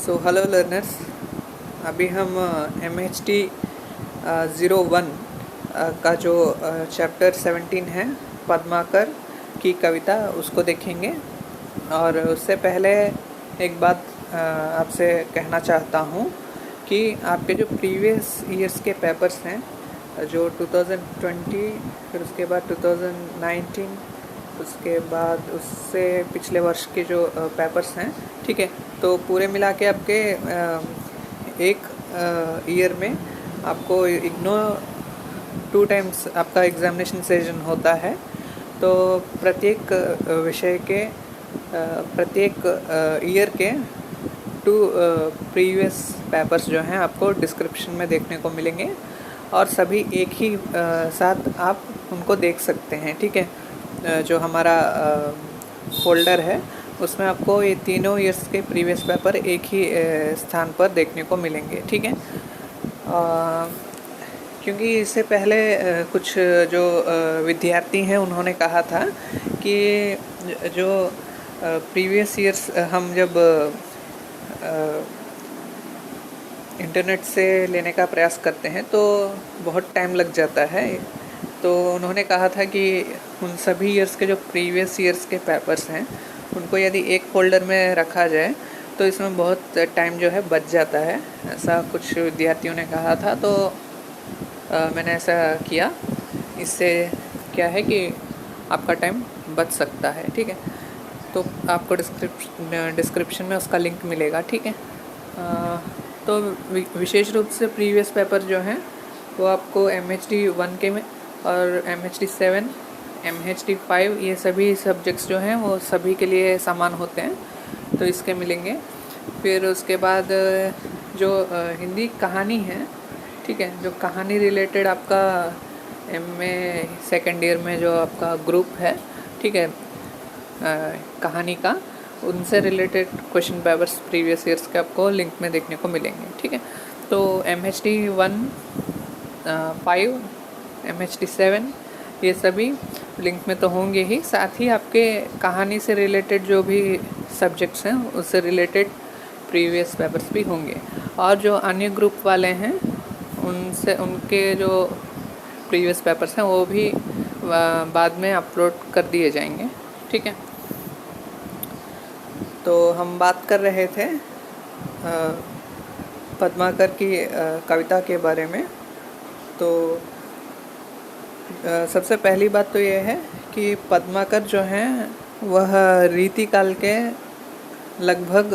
So hello learners, अभी हम MHT 01 का जो चैप्टर 17 है पद्माकर की कविता उसको देखेंगे। और उससे पहले एक बात आपसे कहना चाहता हूँ कि आपके जो प्रीवियस ईयर्स के पेपर्स हैं, जो 2020, फिर उसके बाद 2019, उसके बाद उससे पिछले वर्ष के जो पेपर्स हैं, ठीक है, तो पूरे मिला के आपके एक ईयर में आपको इग्नोर 2 टाइम्स आपका एग्ज़ामिनेशन सेशन होता है। तो प्रत्येक विषय के प्रत्येक ईयर के 2 प्रीवियस पेपर्स जो हैं आपको डिस्क्रिप्शन में देखने को मिलेंगे और सभी एक ही साथ आप उनको देख सकते हैं, ठीक है। जो हमारा फोल्डर है उसमें आपको ये तीनों ईयर्स के प्रीवियस पेपर एक ही स्थान पर देखने को मिलेंगे, ठीक है। क्योंकि इससे पहले कुछ जो विद्यार्थी हैं उन्होंने कहा था कि जो प्रीवियस ईयर्स हम जब इंटरनेट से लेने का प्रयास करते हैं तो बहुत टाइम लग जाता है। तो उन्होंने कहा था कि उन सभी ईयर्स के जो प्रीवियस ईयर्स के पेपर्स हैं उनको यदि एक फोल्डर में रखा जाए तो इसमें बहुत टाइम जो है बच जाता है, ऐसा कुछ विद्यार्थियों ने कहा था। तो मैंने ऐसा किया। इससे क्या है कि आपका टाइम बच सकता है, ठीक है। तो आपको डिस्क्रिप्शन में उसका लिंक मिलेगा, ठीक है। तो विशेष रूप से प्रीवियस पेपर जो हैं वो आपको MHT 1 के में और MHT 7, MHT 5 ये सभी सब्जेक्ट्स जो हैं वो सभी के लिए समान होते हैं, तो इसके मिलेंगे। फिर उसके बाद जो हिंदी कहानी है, ठीक है, जो कहानी रिलेटेड आपका MA सेकेंड ईयर में जो आपका ग्रुप है, ठीक है, कहानी का, उनसे related question papers previous years के आपको लिंक में देखने को मिलेंगे, ठीक है। तो MHT 1, 5, MHT 7 ये सभी लिंक में तो होंगे ही, साथ ही आपके कहानी से रिलेटेड जो भी सब्जेक्ट्स हैं उससे रिलेटेड प्रीवियस पेपर्स भी होंगे। और जो अन्य ग्रुप वाले हैं उनसे उनके जो प्रीवियस पेपर्स हैं वो भी बाद में अपलोड कर दिए जाएंगे, ठीक है। तो हम बात कर रहे थे पद्माकर की कविता के बारे में। तो सबसे पहली बात तो ये है कि पद्माकर जो हैं वह रीतिकाल के लगभग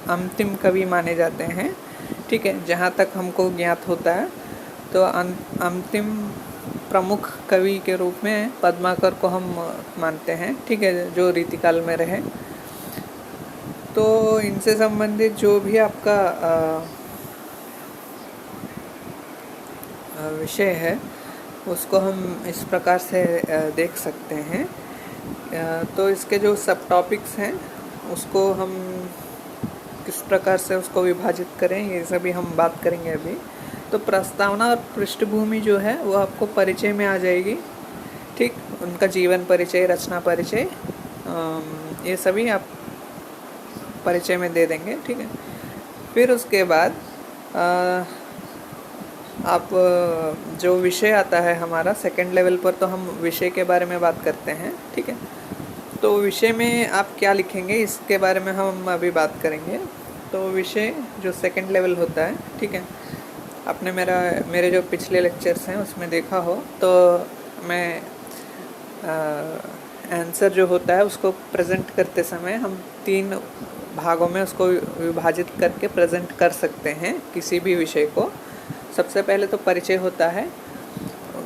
अंतिम कवि माने जाते हैं, ठीक है, जहाँ तक हमको ज्ञात होता है। तो अंतिम प्रमुख कवि के रूप में पद्माकर को हम मानते हैं, ठीक है, जो रीतिकाल में रहे। तो इनसे संबंधित जो भी आपका विषय है उसको हम इस प्रकार से देख सकते हैं। तो इसके जो सब टॉपिक्स हैं उसको हम किस प्रकार से उसको विभाजित करें ये सभी हम बात करेंगे अभी। तो प्रस्तावना और पृष्ठभूमि जो है वो आपको परिचय में आ जाएगी, ठीक, उनका जीवन परिचय, रचना परिचय, ये सभी आप परिचय में दे देंगे, ठीक है। फिर उसके बाद आप जो विषय आता है हमारा सेकंड लेवल पर, तो हम विषय के बारे में बात करते हैं, ठीक है। तो विषय में आप क्या लिखेंगे इसके बारे में हम अभी बात करेंगे। तो विषय जो सेकंड लेवल होता है, ठीक है, आपने मेरे जो पिछले लेक्चर्स हैं उसमें देखा हो तो मैं आंसर जो होता है उसको प्रेजेंट करते समय हम 3 भागों में उसको विभाजित करके प्रेजेंट कर सकते हैं किसी भी विषय को। सबसे पहले तो परिचय होता है,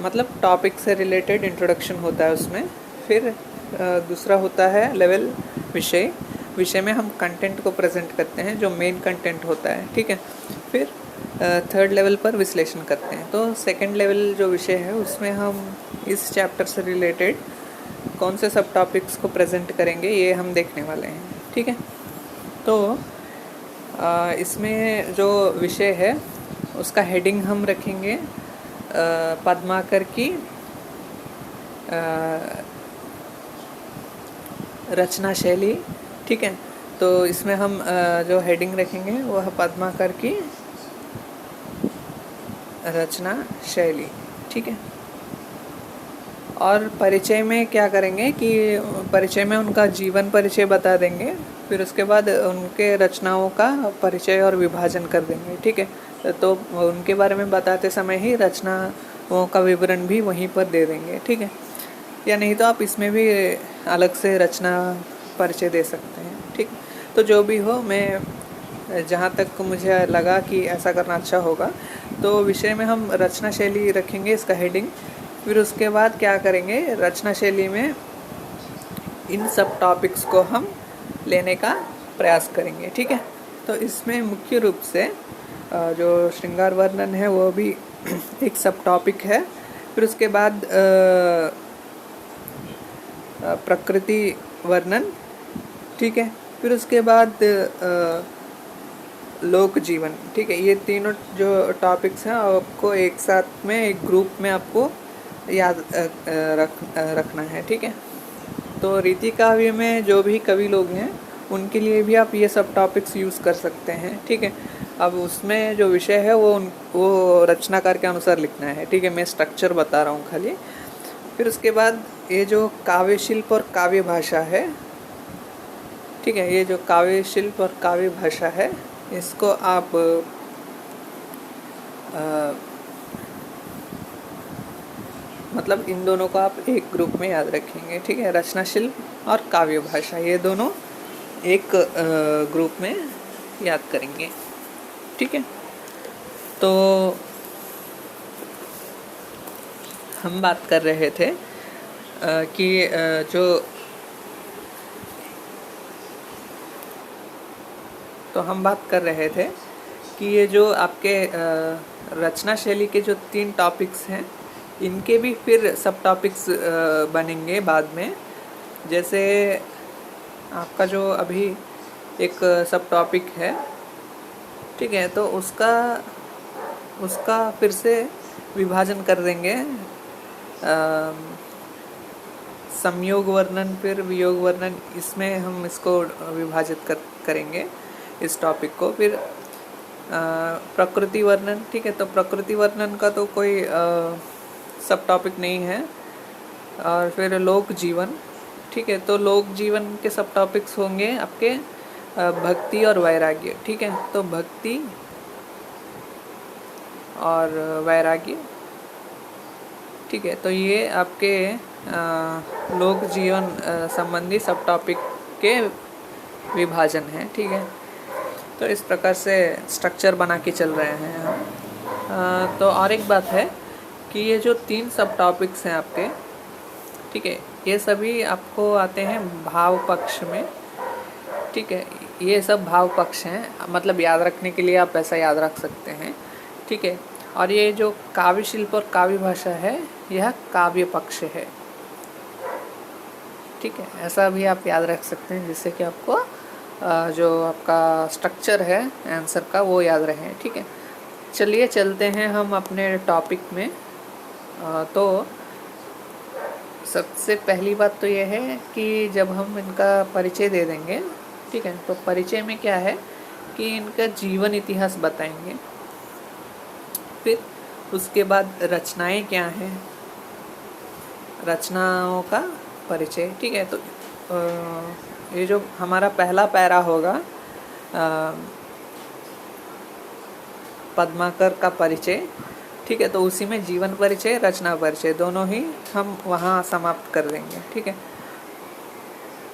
मतलब टॉपिक से रिलेटेड इंट्रोडक्शन होता है उसमें। फिर दूसरा होता है लेवल विषय में हम कंटेंट को प्रेजेंट करते हैं, जो मेन कंटेंट होता है, ठीक है। फिर थर्ड लेवल पर विश्लेषण करते हैं। तो सेकंड लेवल जो विषय है उसमें हम इस चैप्टर से रिलेटेड कौन से सब टॉपिक्स को प्रेजेंट करेंगे ये हम देखने वाले हैं, ठीक है। तो इसमें जो विषय है उसका हेडिंग हम रखेंगे पद्माकर की रचना शैली, ठीक है। तो इसमें हम जो हेडिंग रखेंगे वह पद्माकर की रचना शैली, ठीक है। और परिचय में क्या करेंगे कि परिचय में उनका जीवन परिचय बता देंगे, फिर उसके बाद उनके रचनाओं का परिचय और विभाजन कर देंगे, ठीक है। तो उनके बारे में बताते समय ही रचनाओं का विवरण भी वहीं पर दे देंगे, ठीक है। या नहीं तो आप इसमें भी अलग से रचना परिचय दे सकते हैं, ठीक। तो जो भी हो, मैं जहाँ तक मुझे लगा कि ऐसा करना अच्छा होगा, तो विषय में हम रचना शैली रखेंगे, इसका हेडिंग। फिर उसके बाद क्या करेंगे, रचना शैली में इन सब टॉपिक्स को हम लेने का प्रयास करेंगे, ठीक है। तो इसमें मुख्य रूप से जो श्रृंगार वर्णन है वो भी एक सब टॉपिक है। फिर उसके बाद प्रकृति वर्णन, ठीक है। फिर उसके बाद लोक जीवन, ठीक है। ये तीनों जो टॉपिक्स हैं आपको एक साथ में एक ग्रुप में आपको याद रखना है, ठीक है। तो रीति काव्य में जो भी कवि लोग हैं उनके लिए भी आप ये सब टॉपिक्स यूज़ कर सकते हैं, ठीक है। अब उसमें जो विषय है वो रचनाकार के अनुसार लिखना है, ठीक है। मैं स्ट्रक्चर बता रहा हूँ खाली। फिर उसके बाद ये जो काव्य शिल्प और काव्य भाषा है, ठीक है, ये जो काव्य शिल्प और काव्य भाषा है इसको आप मतलब इन दोनों को आप एक ग्रुप में याद रखेंगे, ठीक है। रचना शिल्प और काव्य भाषा ये दोनों एक ग्रुप में याद करेंगे, ठीक है। तो हम बात कर रहे थे कि हम बात कर रहे थे कि ये जो आपके रचना शैली के जो 3 टॉपिक्स हैं इनके भी फिर सब टॉपिक्स बनेंगे बाद में। जैसे आपका जो अभी एक सब टॉपिक है, ठीक है, तो उसका फिर से विभाजन कर देंगे, संयोग वर्णन फिर वियोग वर्णन, इसमें हम इसको विभाजित करेंगे इस टॉपिक को। फिर प्रकृति वर्णन, ठीक है, तो प्रकृति वर्णन का तो कोई सब टॉपिक नहीं है। और फिर लोक जीवन, ठीक है, तो लोक जीवन के सब टॉपिक्स होंगे आपके भक्ति और वैराग्य, ठीक है। तो भक्ति और वैराग्य, ठीक है, तो ये आपके लोक जीवन संबंधी सब टॉपिक के विभाजन हैं, ठीक है। तो इस प्रकार से स्ट्रक्चर बना के चल रहे हैं हम। तो और एक बात है कि ये जो 3 सब टॉपिक्स हैं आपके, ठीक है, ये सभी आपको आते हैं भाव पक्ष में, ठीक है। ये सब भाव पक्ष हैं, मतलब याद रखने के लिए आप ऐसा याद रख सकते हैं, ठीक है। और ये जो काव्य शिल्प और काव्य भाषा है यह काव्य पक्ष है, ठीक है। ऐसा भी आप याद रख सकते हैं जिससे कि आपको जो आपका स्ट्रक्चर है आंसर का वो याद रहे, ठीक है। चलिए चलते हैं हम अपने टॉपिक में। तो सबसे पहली बात तो ये है कि जब हम इनका परिचय दे देंगे, ठीक है, तो परिचय में क्या है कि इनका जीवन इतिहास बताएंगे। फिर उसके बाद रचनाएं क्या हैं, रचनाओं का परिचय, ठीक है। तो ये जो हमारा पहला पैरा होगा पद्माकर का परिचय, ठीक है, तो उसी में जीवन परिचय रचना परिचय दोनों ही हम वहाँ समाप्त कर देंगे, ठीक है।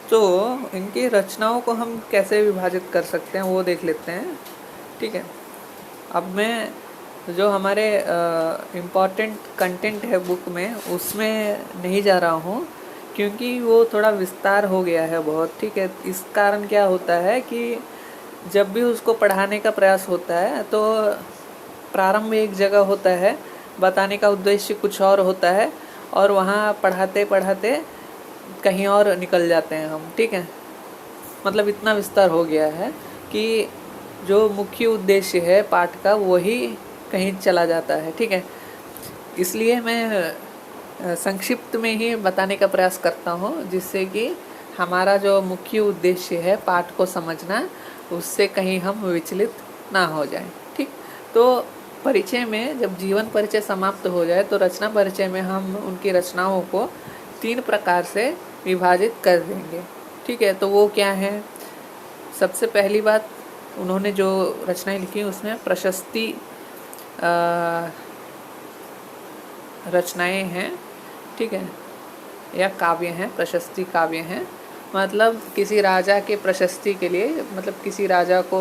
तो इनकी रचनाओं को हम कैसे विभाजित कर सकते हैं वो देख लेते हैं, ठीक है। अब मैं जो हमारे इम्पॉर्टेंट कंटेंट है बुक में उसमें नहीं जा रहा हूँ क्योंकि वो थोड़ा विस्तार हो गया है बहुत, ठीक है। इस कारण क्या होता है कि जब भी उसको पढ़ाने का प्रयास होता है तो प्रारंभ एक जगह होता है, बताने का उद्देश्य कुछ और होता है, और वहाँ पढ़ाते पढ़ाते कहीं और निकल जाते हैं हम, ठीक है। मतलब इतना विस्तार हो गया है कि जो मुख्य उद्देश्य है पाठ का वही कहीं चला जाता है, ठीक है। इसलिए मैं संक्षिप्त में ही बताने का प्रयास करता हूँ जिससे कि हमारा जो मुख्य उद्देश्य है पाठ को समझना, उससे कहीं हम विचलित ना हो जाएं। ठीक, तो परिचय में जब जीवन परिचय समाप्त हो जाए तो रचना परिचय में हम उनकी रचनाओं को 3 प्रकार से विभाजित कर देंगे। ठीक है, तो वो क्या है? सबसे पहली बात, उन्होंने जो रचनाएं लिखी उसमें प्रशस्ति रचनाएं हैं। ठीक है, या काव्य हैं, प्रशस्ति काव्य हैं। मतलब किसी राजा के प्रशस्ति के लिए, मतलब किसी राजा को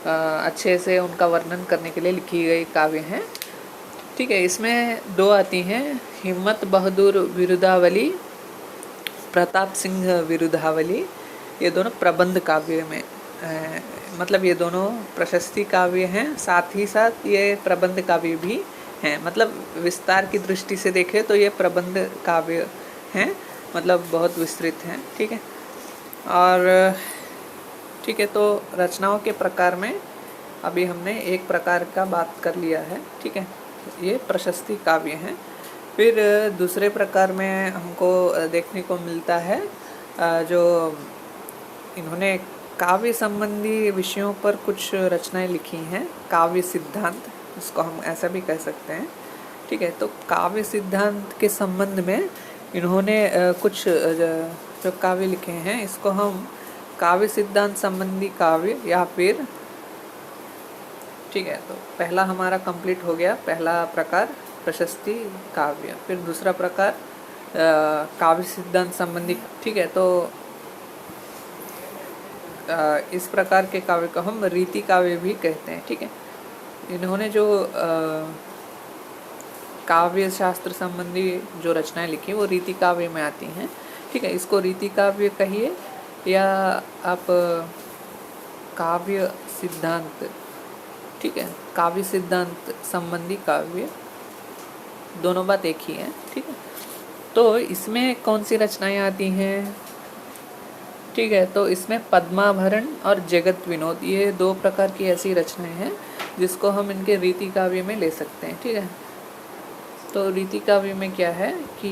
अच्छे से उनका वर्णन करने के लिए लिखी गई काव्य हैं। ठीक है, इसमें 2 आती हैं, हिम्मत बहादुर विरुदावली, प्रताप सिंह विरुदावली। ये दोनों प्रबंध काव्य में मतलब ये दोनों प्रशस्ति काव्य हैं, साथ ही साथ ये प्रबंध काव्य भी हैं। मतलब विस्तार की दृष्टि से देखें तो ये प्रबंध काव्य हैं, मतलब बहुत विस्तृत हैं। ठीक है, और ठीक है, तो रचनाओं के प्रकार में अभी हमने एक प्रकार का बात कर लिया है। ठीक है, ये प्रशस्ति काव्य हैं। फिर दूसरे प्रकार में हमको देखने को मिलता है जो इन्होंने काव्य संबंधी विषयों पर कुछ रचनाएं लिखी हैं, काव्य सिद्धांत, इसको हम ऐसा भी कह सकते हैं। ठीक है, तो काव्य सिद्धांत के संबंध में इन्होंने कुछ जो काव्य लिखे हैं, इसको हम काव्य सिद्धांत संबंधी काव्य या फिर, ठीक है, तो पहला हमारा कंप्लीट हो गया, पहला प्रकार प्रशस्ति काव्य। फिर दूसरा प्रकार काव्य सिद्धांत संबंधी। ठीक है, तो इस प्रकार के काव्य को हम रीति काव्य भी कहते हैं। ठीक है, इन्होंने जो काव्य शास्त्र संबंधी जो रचनाएं लिखी वो रीति काव्य में आती हैं। ठीक है, इसको रीति काव्य कहिए या आप काव्य सिद्धांत, ठीक है, काव्य सिद्धांत संबंधी काव्य, दोनों बात एक ही है। ठीक है, तो इसमें कौन सी रचनाएं आती हैं? ठीक है, तो इसमें पद्माभरण और जगत विनोद, ये 2 प्रकार की ऐसी रचनाएं हैं जिसको हम इनके रीति काव्य में ले सकते हैं। ठीक है, तो रीति काव्य में क्या है कि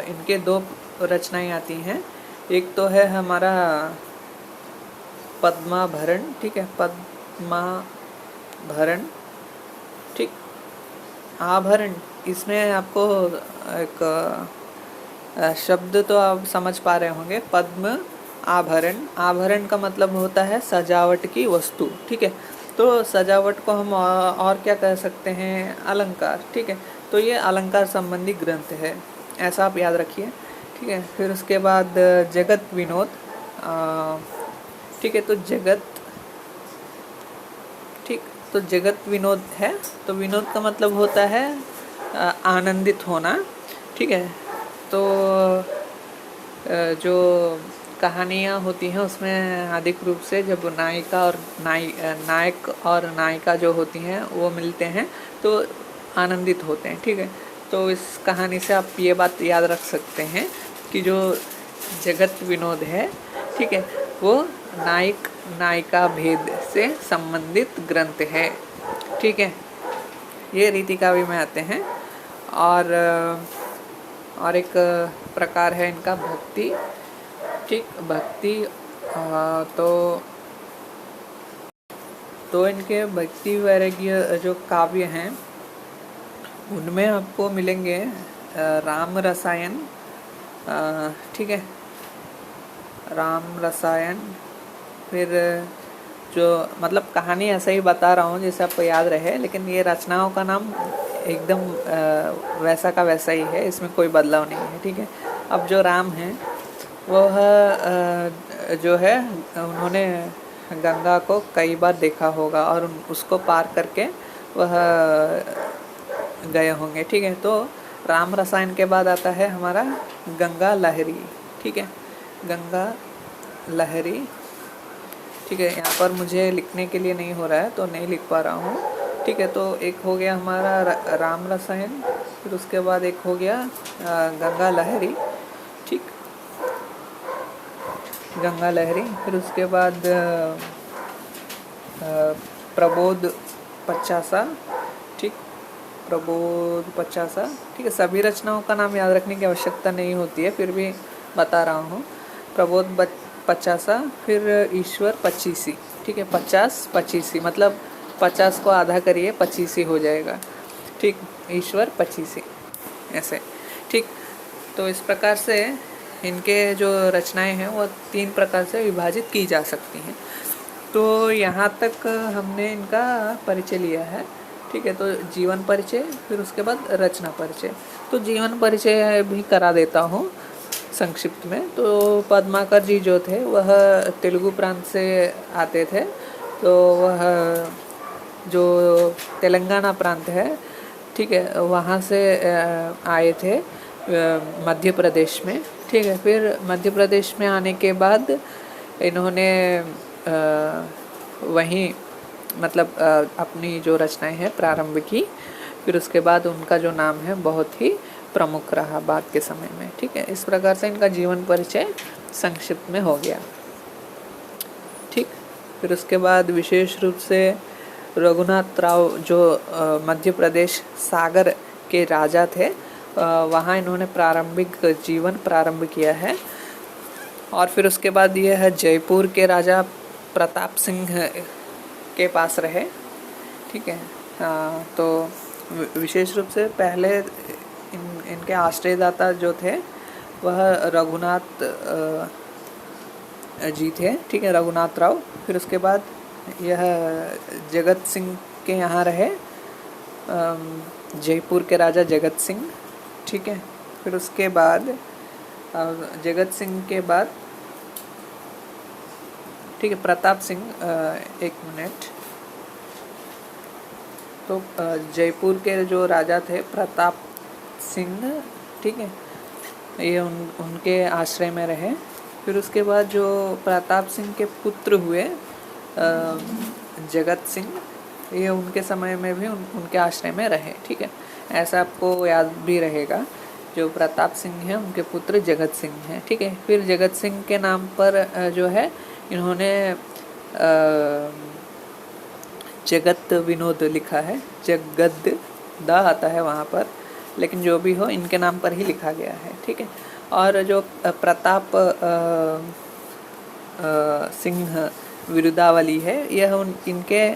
इनके 2 रचनाएं आती हैं। एक तो है हमारा पद्माभरण। ठीक है, पद्माभरण। ठीक, आभरण, इसमें आपको एक शब्द तो आप समझ पा रहे होंगे, पद्म आभरण। आभरण का मतलब होता है सजावट की वस्तु। ठीक है, तो सजावट को हम और क्या कह सकते हैं? अलंकार। ठीक है, तो ये अलंकार संबंधी ग्रंथ है, ऐसा आप याद रखिए। ठीक है, फिर उसके बाद जगत विनोद। ठीक है, तो जगत, ठीक, तो जगत विनोद है, तो विनोद का मतलब होता है आनंदित होना। ठीक है, तो जो कहानियाँ होती हैं उसमें अधिक रूप से जब नायिका और नायक और नायिका जो होती हैं वो मिलते हैं तो आनंदित होते हैं। ठीक है, तो इस कहानी से आप ये बात याद रख सकते हैं कि जो जगत विनोद है, ठीक है, वो नायक नायिका भेद से संबंधित ग्रंथ है। ठीक है, ये रीति काव्य में आते हैं। और एक प्रकार है इनका भक्ति। ठीक, भक्ति, तो इनके भक्ति वैराग्य जो काव्य हैं उनमें आपको मिलेंगे राम रसायन। ठीक है, राम रसायन। फिर जो मतलब कहानी ऐसा ही बता रहा हूँ जैसे आपको याद रहे, लेकिन ये रचनाओं का नाम एकदम वैसा का वैसा ही है, इसमें कोई बदलाव नहीं है। ठीक है, अब जो राम है वह जो है उन्होंने गंगा को कई बार देखा होगा और उसको पार करके वह गए होंगे। ठीक है, तो राम रसायन के बाद आता है हमारा गंगा लहरी। ठीक है, गंगा लहरी। ठीक है, यहाँ पर मुझे लिखने के लिए नहीं हो रहा है तो नहीं लिख पा रहा हूँ। ठीक है, तो एक हो गया हमारा राम रसायन, फिर उसके बाद एक हो गया गंगा लहरी। ठीक, गंगा लहरी। फिर उसके बाद प्रबोध पचासा। ठीक, प्रबोध पचासा। ठीक है, सभी रचनाओं का नाम याद रखने की आवश्यकता नहीं होती है, फिर भी बता रहा हूँ। प्रबोध 50, फिर ईश्वर 25। ठीक है, 50 25 मतलब 50 को आधा करिए 25 हो जाएगा। ठीक, ईश्वर 25 ऐसे। ठीक, तो इस प्रकार से इनके जो रचनाएं हैं वो 3 प्रकार से विभाजित की जा सकती हैं। तो यहाँ तक हमने इनका परिचय लिया है। ठीक है, तो जीवन परिचय, फिर उसके बाद रचना परिचय। तो जीवन परिचय भी करा देता हूँ संक्षिप्त में। तो पद्माकर जी जो थे वह तेलुगु प्रांत से आते थे। तो वह जो तेलंगाना प्रांत है, ठीक है, वहाँ से आए थे मध्य प्रदेश में। ठीक है, फिर मध्य प्रदेश में आने के बाद इन्होंने वहीं मतलब अपनी जो रचनाएं हैं प्रारंभ की। फिर उसके बाद उनका जो नाम है बहुत ही प्रमुख रहा बाद के समय में। ठीक है, इस प्रकार से इनका जीवन परिचय संक्षिप्त में हो गया। ठीक, फिर उसके बाद विशेष रूप से रघुनाथ राव जो मध्य प्रदेश सागर के राजा थे, वहाँ इन्होंने प्रारंभिक जीवन प्रारंभ किया है। और फिर उसके बाद ये है जयपुर के राजा प्रताप सिंह के पास रहे। ठीक है, तो विशेष रूप से पहले इनके आश्रयदाता जो थे वह रघुनाथ जी थे। ठीक है, रघुनाथ राव। फिर उसके बाद यह जगत सिंह के यहाँ रहे, जयपुर के राजा जगत सिंह। ठीक है, फिर उसके बाद जगत सिंह के बाद, ठीक है, प्रताप सिंह, एक मिनट। तो जयपुर के जो राजा थे प्रताप सिंह, ठीक है, ये उनके आश्रय में रहे। फिर उसके बाद जो प्रताप सिंह के पुत्र हुए जगत सिंह, ये उनके समय में भी उनके आश्रय में रहे। ठीक है, ऐसा आपको याद भी रहेगा। जो प्रताप सिंह हैं उनके पुत्र जगत सिंह हैं। ठीक है, फिर जगत सिंह के नाम पर जो है इन्होंने जगत विनोद लिखा है। जगद दा आता है वहाँ पर, लेकिन जो भी हो इनके नाम पर ही लिखा गया है। ठीक है, और जो प्रताप सिंह विरुदावली है, यह इनके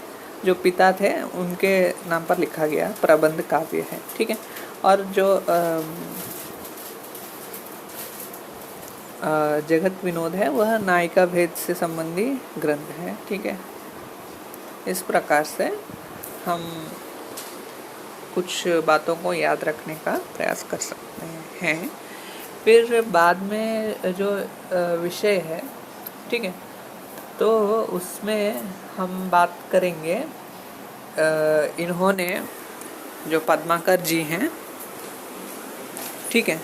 जो पिता थे उनके नाम पर लिखा गया प्रबंध काव्य है। ठीक है, और जो जगत विनोद है वह नायिका भेद से संबंधी ग्रंथ है। ठीक है, इस प्रकार से हम कुछ बातों को याद रखने का प्रयास कर सकते हैं। फिर बाद में जो विषय है, ठीक है, तो उसमें हम बात करेंगे इन्होंने जो पद्माकर जी हैं, ठीक है,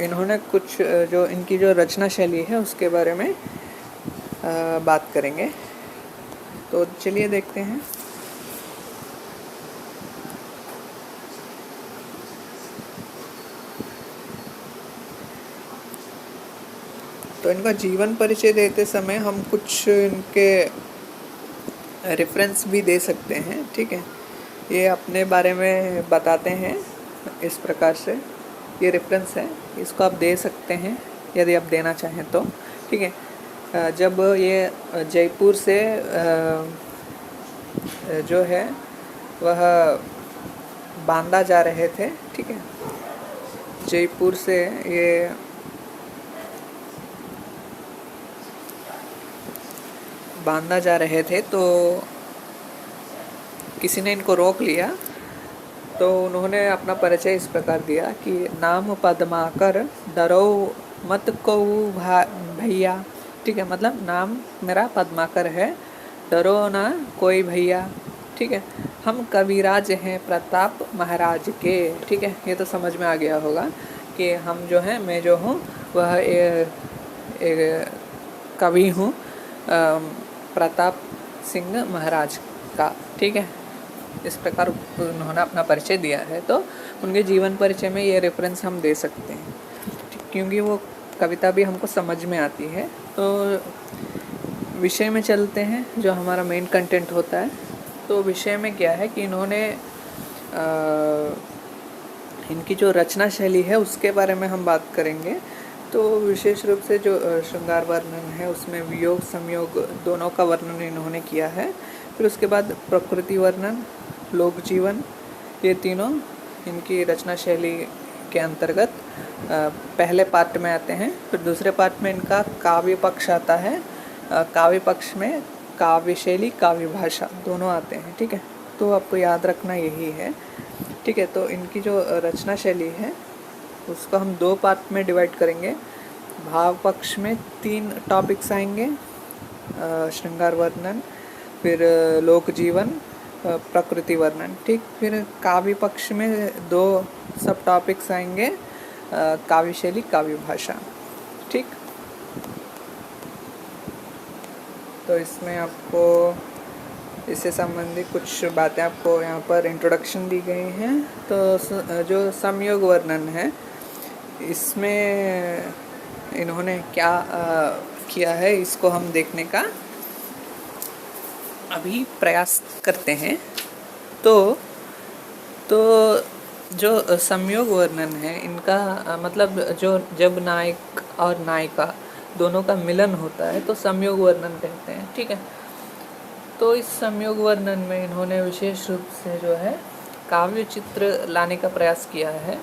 इन्होंने कुछ जो इनकी जो रचना शैली है उसके बारे में बात करेंगे। तो चलिए देखते हैं। तो इनका जीवन परिचय देते समय हम कुछ इनके रेफरेंस भी दे सकते हैं। ठीक है, ये अपने बारे में बताते हैं इस प्रकार से। ये रेफरेंस है, इसको आप दे सकते हैं यदि आप देना चाहें तो। ठीक है, जब ये जयपुर से जो है वह बांदा जा रहे थे, ठीक है, जयपुर से ये बांदा जा रहे थे, तो किसी ने इनको रोक लिया। तो उन्होंने अपना परिचय इस प्रकार दिया कि नाम पद्माकर, डरो मत को भैया। ठीक है, मतलब नाम मेरा पद्माकर है, डरो ना कोई भैया। ठीक है, हम कविराज हैं प्रताप महाराज के। ठीक है, ये तो समझ में आ गया होगा कि हम जो हैं, मैं जो हूँ वह एक कवि हूँ प्रताप सिंह महाराज का। ठीक है, इस प्रकार उन्होंने अपना परिचय दिया है। तो उनके जीवन परिचय में ये रेफरेंस हम दे सकते हैं, क्योंकि वो कविता भी हमको समझ में आती है। तो विषय में चलते हैं, जो हमारा मेन कंटेंट होता है। तो विषय में क्या है कि इन्होंने इनकी जो रचना शैली है उसके बारे में हम बात करेंगे। तो विशेष रूप से जो श्रृंगार वर्णन है उसमें वियोग संयोग दोनों का वर्णन इन्होंने किया है। फिर उसके बाद प्रकृति वर्णन, लोक जीवन, ये तीनों इनकी रचना शैली के अंतर्गत पहले पार्ट में आते हैं। फिर दूसरे पार्ट में इनका काव्य पक्ष आता है। काव्य पक्ष में काव्य शैली, काव्य भाषा दोनों आते हैं। ठीक है, तो आपको याद रखना यही है। ठीक है, तो इनकी जो रचना शैली है उसको हम 2 पार्ट में डिवाइड करेंगे। भाव पक्ष में 3 टॉपिक्स आएंगे, श्रृंगार वर्णन, फिर लोक जीवन, प्रकृति वर्णन। ठीक, फिर काव्य पक्ष में 2 सब टॉपिक्स आएंगे, काव्य शैली, काव्य भाषा। ठीक, तो इसमें आपको इससे संबंधित कुछ बातें आपको यहाँ पर इंट्रोडक्शन दी गई हैं। तो जो संयोग वर्णन है इसमें इन्होंने क्या किया है इसको हम देखने का अभी प्रयास करते हैं। तो जो संयोग वर्णन है इनका मतलब जो जब नायक और नायिका दोनों का मिलन होता है तो संयोग वर्णन कहते हैं। ठीक है, तो इस संयोग वर्णन में इन्होंने विशेष रूप से जो है काव्य चित्र लाने का प्रयास किया है।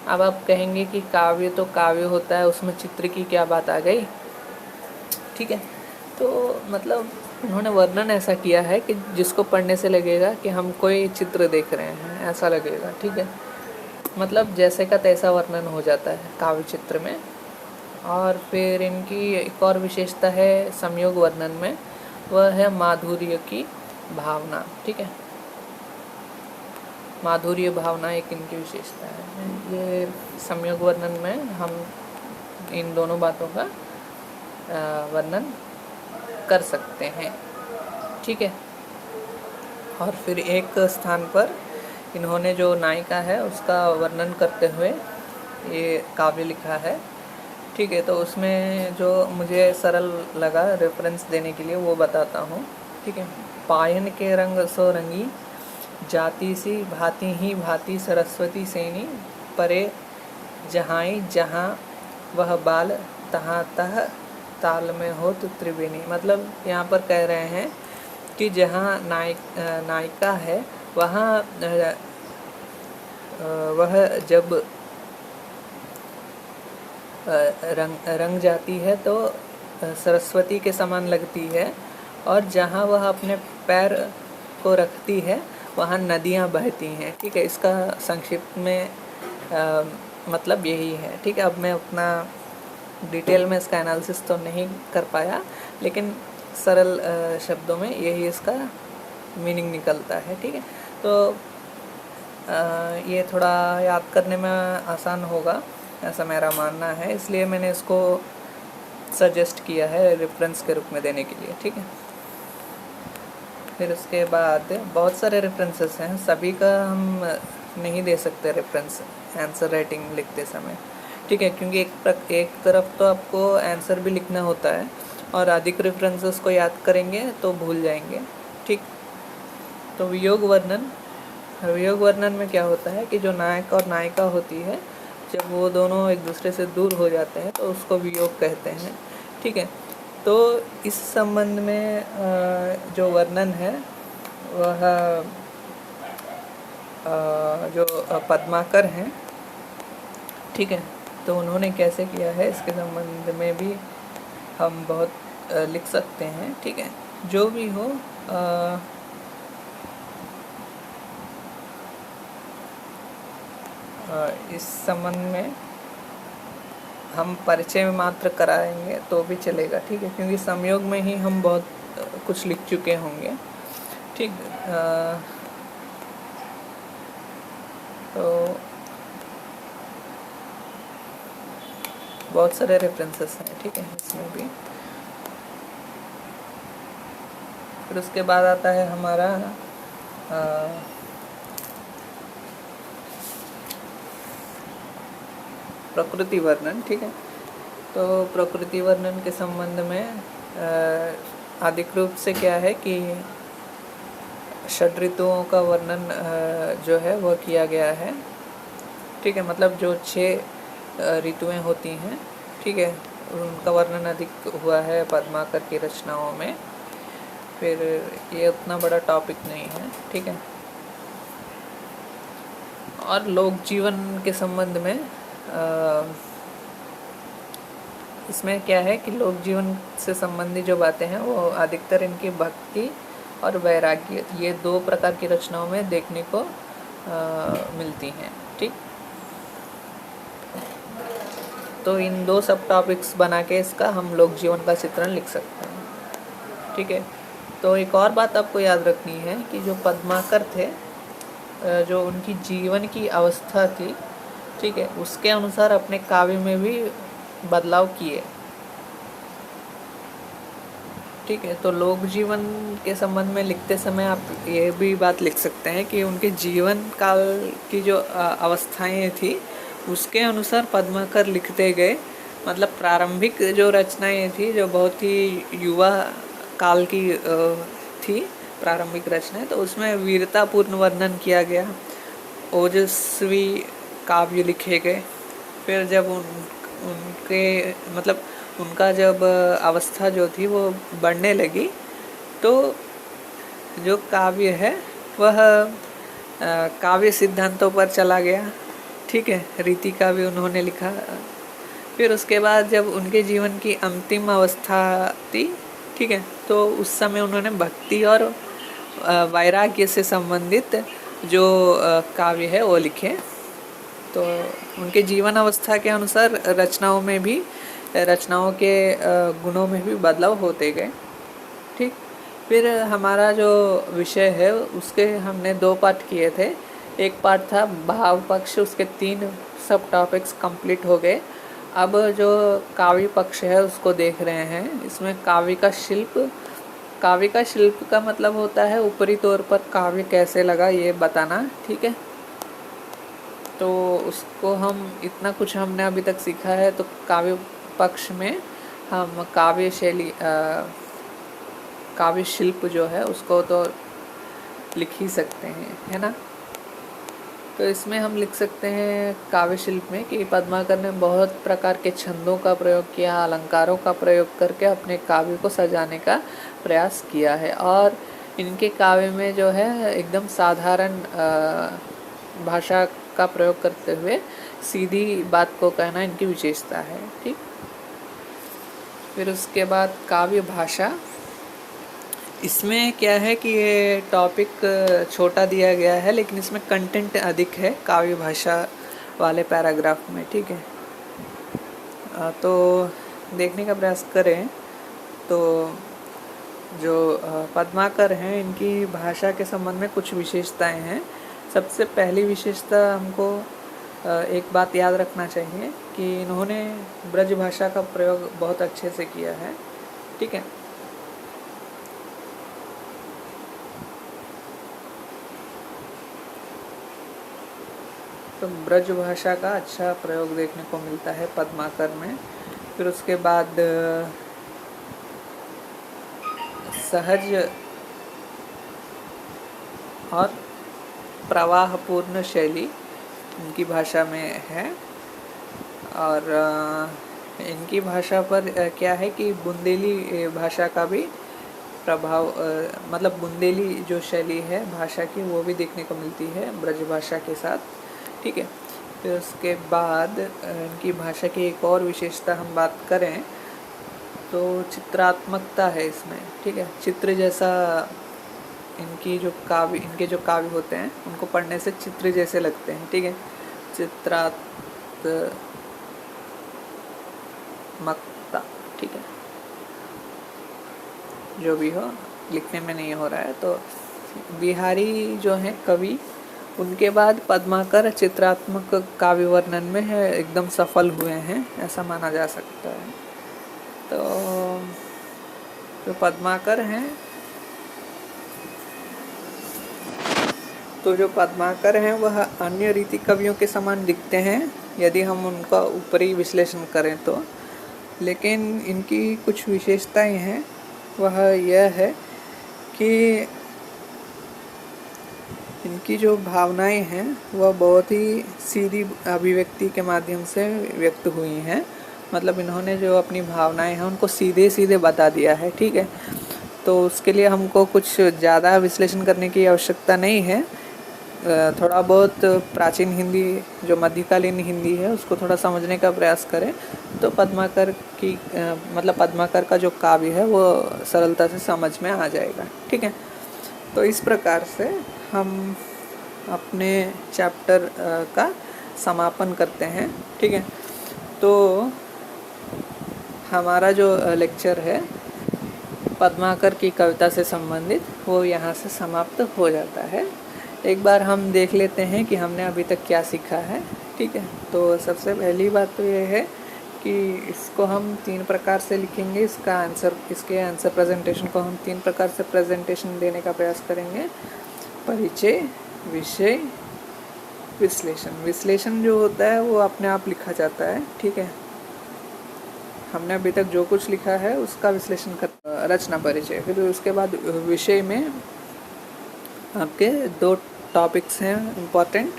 अब आप कहेंगे कि काव्य तो काव्य होता है, उसमें चित्र की क्या बात आ गई। ठीक है, तो मतलब उन्होंने वर्णन ऐसा किया है कि जिसको पढ़ने से लगेगा कि हम कोई चित्र देख रहे हैं, ऐसा लगेगा। ठीक है, मतलब जैसे का तैसा वर्णन हो जाता है काव्य चित्र में। और फिर इनकी एक और विशेषता है संयोग वर्णन में, वह है माधुर्य की भावना। ठीक है, माधुर्य भावना एक इनकी विशेषता है। ये संयोग वर्णन में हम इन दोनों बातों का वर्णन कर सकते हैं। ठीक है, और फिर एक स्थान पर इन्होंने जो नायिका है उसका वर्णन करते हुए ये काव्य लिखा है। ठीक है, तो उसमें जो मुझे सरल लगा रेफरेंस देने के लिए वो बताता हूँ। ठीक है, पायन के रंग सो रंगी, जाति सी भांति ही भांति सरस्वती सेनी, परे जहाँ जहाँ वह बाल तहाँ तह ताल में हो तो त्रिवेणी। मतलब यहाँ पर कह रहे हैं कि जहाँ नायिका है वहाँ वह जब रंग जाती है तो सरस्वती के समान लगती है, और जहाँ वह अपने पैर को रखती है वहाँ नदियाँ बहती हैं। ठीक है, इसका संक्षिप्त में मतलब यही है। ठीक है, अब मैं अपना डिटेल में इसका एनालिसिस तो नहीं कर पाया, लेकिन सरल शब्दों में यही इसका मीनिंग निकलता है। ठीक है, तो ये थोड़ा याद करने में आसान होगा ऐसा मेरा मानना है, इसलिए मैंने इसको सजेस्ट किया है रेफरेंस के रूप में देने के लिए। ठीक है, फिर उसके बाद बहुत सारे रेफरेंसेस हैं, सभी का हम नहीं दे सकते रेफरेंस आंसर राइटिंग लिखते समय। ठीक है, क्योंकि एक तरफ तो आपको आंसर भी लिखना होता है और अधिक रेफरेंसेस को याद करेंगे तो भूल जाएंगे। ठीक, तो वियोग वर्णन में क्या होता है कि जो नायक और नायिका होती है जब वो दोनों एक दूसरे से दूर हो जाते हैं तो उसको वियोग कहते हैं। ठीक है, तो इस संबंध में जो वर्णन है वह जो पद्माकर हैं, ठीक है, तो उन्होंने कैसे किया है इसके संबंध में भी हम बहुत लिख सकते हैं। ठीक है, जो भी हो इस संबंध में हम परिचय में मात्र कराएंगे तो भी चलेगा। ठीक है, क्योंकि संयोग में ही हम बहुत कुछ लिख चुके होंगे। ठीक, तो बहुत सारे रेफरेंसेस हैं। ठीक है, इसमें भी। फिर उसके बाद आता है हमारा प्रकृति वर्णन। ठीक है, तो प्रकृति वर्णन के संबंध में अधिक रूप से क्या है कि षड ऋतुओं का वर्णन जो है वह किया गया है। ठीक है, मतलब जो 6 ऋतुएं होती हैं, ठीक है, उनका वर्णन अधिक हुआ है पद्माकर की रचनाओं में। फिर ये उतना बड़ा टॉपिक नहीं है, ठीक है। और लोक जीवन के संबंध में इसमें क्या है कि लोक जीवन से संबंधित जो बातें हैं वो अधिकतर इनकी भक्ति और वैराग्य, ये 2 प्रकार की रचनाओं में देखने को मिलती हैं। ठीक, तो इन 2 सब टॉपिक्स बना के इसका हम लोक जीवन का चित्रण लिख सकते हैं। ठीक है, तो एक और बात आपको याद रखनी है कि जो पद्माकर थे, जो उनकी जीवन की अवस्था थी, ठीक है, उसके अनुसार अपने काव्य में भी बदलाव किए। ठीक है, तो लोक जीवन के संबंध में लिखते समय आप ये भी बात लिख सकते हैं कि उनके जीवन काल की जो अवस्थाएं थी उसके अनुसार पद्माकर लिखते गए। मतलब प्रारंभिक जो रचनाएं थी जो बहुत ही युवा काल की थी प्रारंभिक रचनाएं, तो उसमें वीरतापूर्ण वर्णन किया गया, ओजस्वी काव्य लिखे गए। फिर जब उनके मतलब उनका जब अवस्था जो थी वो बढ़ने लगी तो जो काव्य है वह काव्य सिद्धांतों पर चला गया। ठीक है, रीति का भी उन्होंने लिखा। फिर उसके बाद जब उनके जीवन की अंतिम अवस्था थी, ठीक है, तो उस समय उन्होंने भक्ति और वैराग्य से संबंधित जो काव्य है वो लिखे। तो उनके जीवन अवस्था के अनुसार रचनाओं के गुणों में भी बदलाव होते गए। ठीक, फिर हमारा जो विषय है उसके हमने 2 पार्ट किए थे। एक पार्ट था भाव पक्ष, उसके 3 सब टॉपिक्स कंप्लीट हो गए। अब जो काव्य पक्ष है उसको देख रहे हैं। इसमें काव्य का शिल्प का मतलब होता है ऊपरी तौर पर काव्य कैसे लगा ये बताना। ठीक है, तो उसको हम इतना कुछ हमने अभी तक सीखा है। तो काव्य पक्ष में हम काव्य शैली काव्य शिल्प जो है उसको तो लिख ही सकते हैं, है ना। तो इसमें हम लिख सकते हैं काव्य शिल्प में कि पद्माकर ने बहुत प्रकार के छंदों का प्रयोग किया, अलंकारों का प्रयोग करके अपने काव्य को सजाने का प्रयास किया है। और इनके काव्य में जो है एकदम साधारण भाषा का प्रयोग करते हुए सीधी बात को कहना इनकी विशेषता है। ठीक, फिर उसके बाद काव्य भाषा। इसमें क्या है कि ये टॉपिक छोटा दिया गया है लेकिन इसमें कंटेंट अधिक है काव्य भाषा वाले पैराग्राफ में। ठीक है, तो देखने का प्रयास करें तो जो पद्माकर हैं इनकी भाषा के संबंध में कुछ विशेषताएं हैं। सबसे पहली विशेषता हमको एक बात याद रखना चाहिए कि इन्होंने ब्रज भाषा का प्रयोग बहुत अच्छे से किया है। ठीक है, तो ब्रज भाषा का अच्छा प्रयोग देखने को मिलता है पद्माकर में। फिर उसके बाद सहज और प्रवाहपूर्ण शैली इनकी भाषा में है। और इनकी भाषा पर क्या है कि बुंदेली भाषा का भी प्रभाव, मतलब बुंदेली जो शैली है भाषा की वो भी देखने को मिलती है ब्रज भाषा के साथ। ठीक है, फिर उसके बाद इनकी भाषा की एक और विशेषता हम बात करें तो चित्रात्मकता है इसमें। ठीक है, चित्र जैसा इनके जो काव्य होते हैं उनको पढ़ने से चित्र जैसे लगते हैं। ठीक है, चित्रात्मकता। ठीक है, जो भी हो, लिखने में नहीं हो रहा है। तो बिहारी जो है कवि, उनके बाद पद्माकर चित्रात्मक काव्य वर्णन में है एकदम सफल हुए हैं, ऐसा माना जा सकता है। तो जो पद्माकर हैं वह अन्य रीति कवियों के समान दिखते हैं यदि हम उनका ऊपरी विश्लेषण करें तो, लेकिन इनकी कुछ विशेषताएं हैं। वह यह है कि इनकी जो भावनाएं हैं वह बहुत ही सीधी अभिव्यक्ति के माध्यम से व्यक्त हुई हैं। मतलब इन्होंने जो अपनी भावनाएं हैं उनको सीधे सीधे बता दिया है, ठीक है। तो उसके लिए हमको कुछ ज़्यादा विश्लेषण करने की आवश्यकता नहीं है। थोड़ा बहुत प्राचीन हिंदी, जो मध्यकालीन हिंदी है, उसको थोड़ा समझने का प्रयास करें तो पद्माकर की मतलब पद्माकर का जो काव्य है वो सरलता से समझ में आ जाएगा, ठीक है। तो इस प्रकार से हम अपने चैप्टर का समापन करते हैं, ठीक है। तो हमारा जो लेक्चर है पद्माकर की कविता से संबंधित वो यहाँ से समाप्त हो जाता है। एक बार हम देख लेते हैं कि हमने अभी तक क्या सीखा है, ठीक है। तो सबसे पहली बात तो ये है कि इसको हम 3 प्रकार से लिखेंगे। इसके आंसर प्रेजेंटेशन को हम 3 प्रकार से प्रेजेंटेशन देने का प्रयास करेंगे। परिचय, विषय, विश्लेषण। विश्लेषण जो होता है वो अपने आप लिखा जाता है, ठीक है। हमने अभी तक जो कुछ लिखा है उसका विश्लेषण कर रचना परिचय। फिर उसके बाद विषय में आपके 2 टॉपिक्स हैं इम्पोर्टेंट,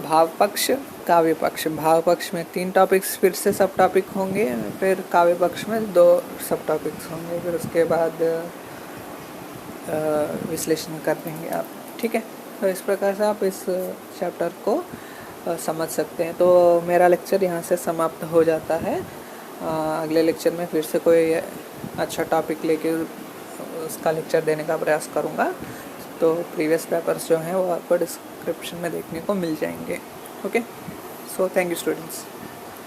भाव पक्ष, काव्य पक्ष। भाव पक्ष में 3 टॉपिक्स फिर से सब टॉपिक होंगे, फिर काव्य पक्ष में 2 सब टॉपिक्स होंगे, फिर उसके बाद विश्लेषण कर देंगे आप, ठीक है। तो इस प्रकार से आप इस चैप्टर को समझ सकते हैं। तो मेरा लेक्चर यहाँ से समाप्त हो जाता है। अगले लेक्चर में फिर से कोई अच्छा टॉपिक लेके उसका लेक्चर देने का प्रयास करूँगा। तो प्रीवियस पेपर्स जो हैं वो आपको डिस्क्रिप्शन में देखने को मिल जाएंगे। Okay, so thank you students.